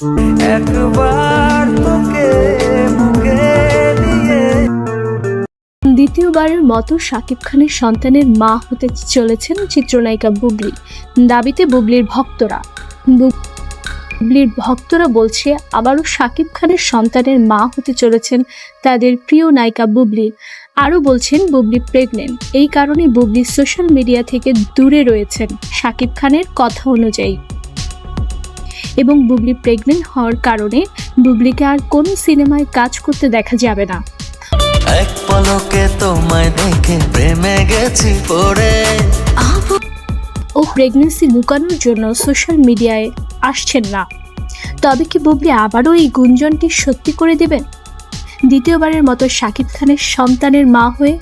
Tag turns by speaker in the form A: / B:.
A: একবার তোকে বুকে নিয়ে।
B: দ্বিতীয়বারের মতো শাকিব খানের সন্তানের মা হতে চলেছেন চিত্রনায়িকা বুবলি। দাবিতে বুবলির ভক্তরা বলছে আবারও শাকিব খানের সন্তানের মা হতে চলেছেন তাদের প্রিয় নায়িকা বুবলি। আরও বলছেন বুবলি প্রেগনেন্ট, এই কারণে বুবলি সোশ্যাল মিডিয়া থেকে দূরে রয়েছেন শাকিব খানের কথা অনুযায়ী। এবং বুবলি প্রেগনেন্ট হওয়ার কারণে বুবলিকে আর কোনো সিনেমায় কাজ করতে দেখা যাবে না।
A: এক পলকে তোমায় দেখে প্রেমে গেছি পড়ে।
B: ও প্রেগনেন্সি লুকানোর জন্য সোশ্যাল মিডিয়ায় আসছেন না। তবে কি বুবলি আবারও এই গুঞ্জনটি সত্যি করে দেবেন, দ্বিতীয়বারের মতো শাকিব খানের সন্তানের মা হয়ে?